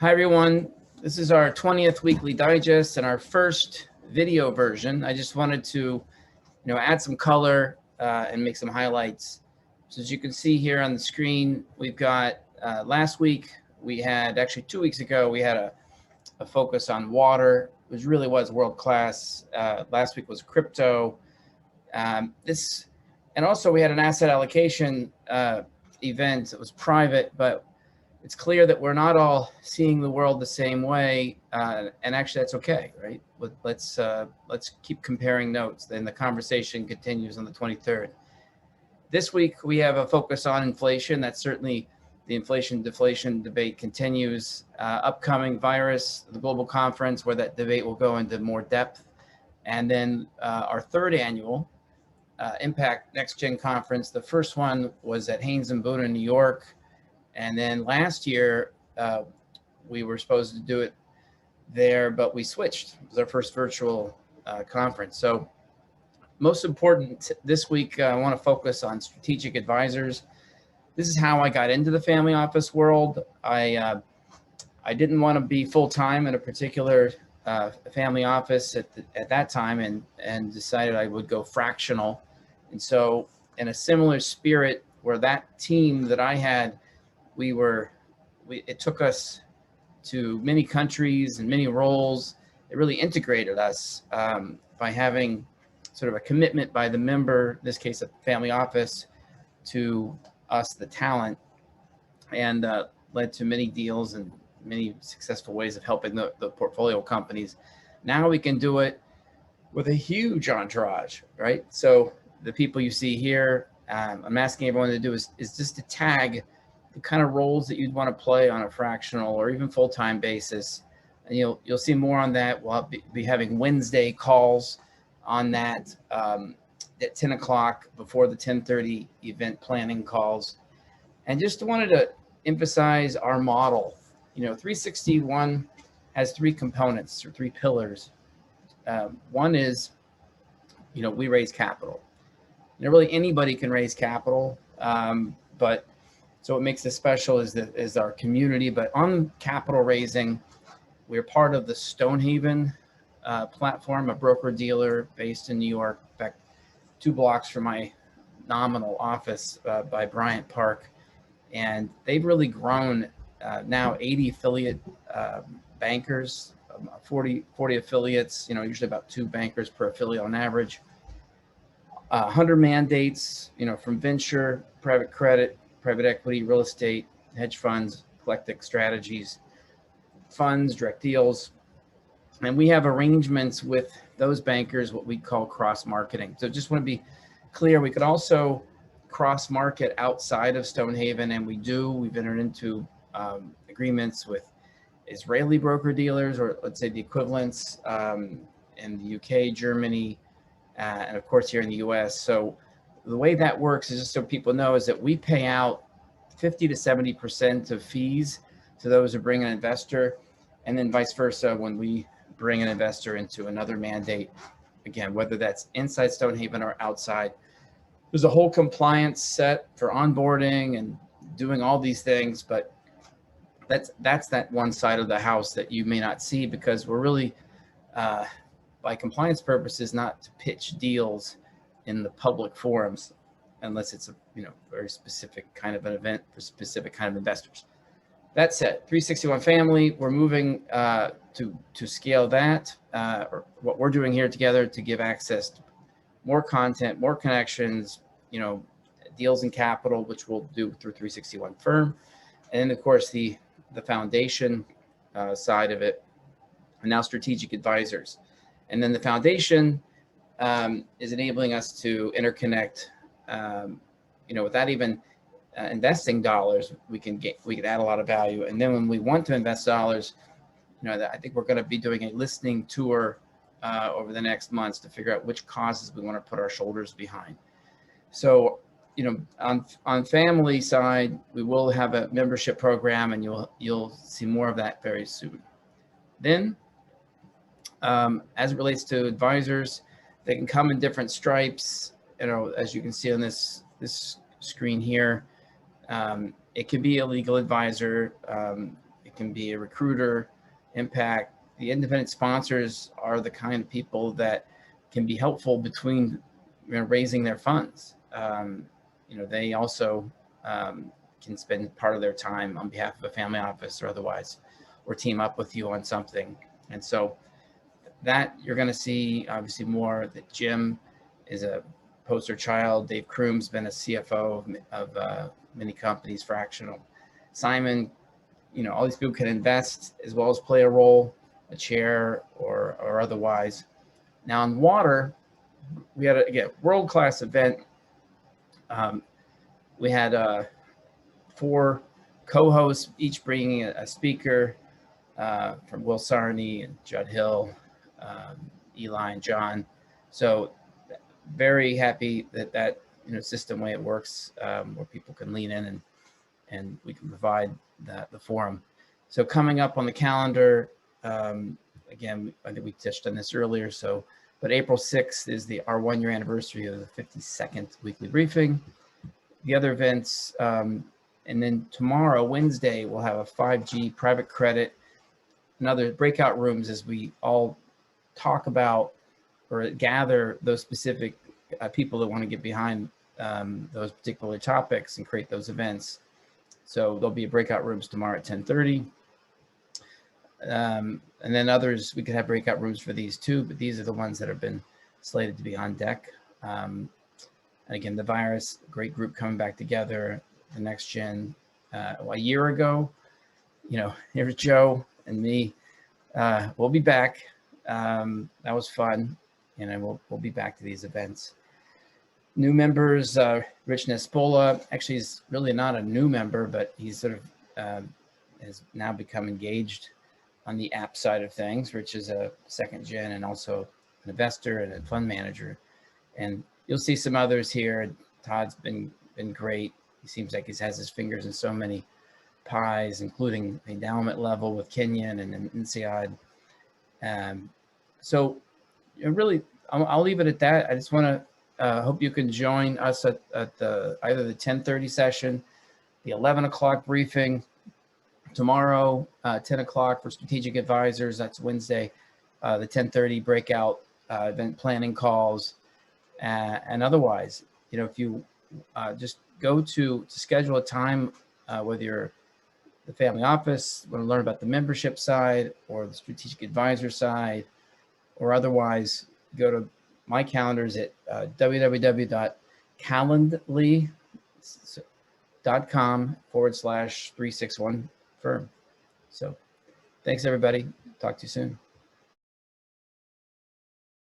Hi everyone, this is our 20th weekly digest and our first video version. I just wanted to, add some color and make some highlights. So as you can see here on the screen, we've got last week, we had actually 2 weeks ago, we had a focus on water, which really was world class. Last week was crypto. And also we had an asset allocation event. It was private, but it's clear that we're not all seeing the world the same way, and actually that's okay, right? Let's keep comparing notes. Then the conversation continues on the 23rd. This week we have a focus on inflation. That's certainly the inflation-deflation debate continues. Upcoming virus, the global conference, where that debate will go into more depth, and then our third annual Impact Next Gen conference. The first one was at Haynes and Boone in New York. And then last year, we were supposed to do it there, but we switched. It was our first virtual conference. So most important this week, I want to focus on strategic advisors. This is how I got into the family office world. I didn't want to be full-time in a particular family office at that time, and decided I would go fractional. And so in a similar spirit, where that team that I had, it took us to many countries and many roles. It really integrated us by having sort of a commitment by the member, in this case a family office, to us, the talent, and led to many deals and many successful ways of helping the portfolio companies. Now we can do it with a huge entourage, right? So the people you see here, I'm asking everyone to do is just to tag the kind of roles that you'd want to play on a fractional or even full-time basis. And you'll see more on that. We'll be having Wednesday calls on that at 10 o'clock before the 10:30 event planning calls. And just wanted to emphasize our model. 361 has three components or three pillars. One is, we raise capital. Really anybody can raise capital, but so what makes this special is our community. But on capital raising, we're part of the Stonehaven platform, a broker dealer based in New York, in fact, 2 blocks from my nominal office by Bryant Park. And they've really grown, now 80 affiliate bankers, 40 affiliates, usually about 2 bankers per affiliate on average. 100 mandates, from venture, private credit, private equity, real estate, hedge funds, eclectic strategies, funds, direct deals. And we have arrangements with those bankers, what we call cross-marketing. So just want to be clear, we could also cross-market outside of Stonehaven, and we do. We've entered into agreements with Israeli broker-dealers, or let's say the equivalents, in the UK, Germany, and of course here in the US. So the way that works is, just so people know, is that we pay out 50 to 70% of fees to those who bring an investor, and then vice versa when we bring an investor into another mandate, again, whether that's inside Stonehaven or outside. There's a whole compliance set for onboarding and doing all these things, but that's that one side of the house that you may not see, because we're really, by compliance purposes, not to pitch deals in the public forums unless it's a very specific kind of an event for specific kind of investors. That said, 361 family, we're moving to scale that, or what we're doing here together, to give access to more content, more connections, deals and capital, which we'll do through 361 firm. And then of course the foundation side of it, and now strategic advisors. And then the foundation is enabling us to interconnect, without even investing dollars, we can add a lot of value. And then when we want to invest dollars, I think we're going to be doing a listening tour over the next months to figure out which causes we want to put our shoulders behind. So, on family side, we will have a membership program, and you'll see more of that very soon. Then, as it relates to advisors, they can come in different stripes. As you can see on this screen here, it can be a legal advisor. It can be a recruiter, impact. The independent sponsors are the kind of people that can be helpful between raising their funds. They also can spend part of their time on behalf of a family office or otherwise, or team up with you on something. And so that you're going to see obviously more. That Jim is a poster child. Dave Kroom's been a CFO of many companies, fractional. Simon, all these people can invest as well as play a role, a chair or otherwise. Now in water, we had a world-class event. We had 4 co-hosts, each bringing a speaker from Will Sarney and Judd Hill, Eli and John. So very happy that system way it works, where people can lean in and we can provide the forum. So coming up on the calendar, again, I think we touched on this earlier. But April 6th is our 1-year anniversary of the 52nd weekly briefing. The other events, and then tomorrow, Wednesday, we'll have a 5G private credit and other breakout rooms as we all talk about or gather those specific people that want to get behind those particular topics and create those events. So there'll be breakout rooms tomorrow at 10:30. And then others, we could have breakout rooms for these too, but these are the ones that have been slated to be on deck. And again, the virus, great group coming back together. The Next Gen, a year ago, here's Joe and me. We'll be back. That was fun, and we'll be back to these events. New members, Rich Nespola, actually is really not a new member, but he's sort of has now become engaged on the app side of things. Rich is a 2nd gen and also an investor and a fund manager. And you'll see some others here. Todd's been great. He seems like he has his fingers in so many pies, including the endowment level with Kenyon and INSEAD. So really, I'll leave it at that. I just want to hope you can join us at either the 10:30 session, the 11 o'clock briefing, tomorrow, 10 o'clock for strategic advisors. That's Wednesday, the 10:30 breakout event planning calls. And otherwise, if you just go to schedule a time, whether you're the family office, want to learn about the membership side or the strategic advisor side, or otherwise, go to my calendars at www.calendly.com/361 firm. So thanks, everybody. Talk to you soon.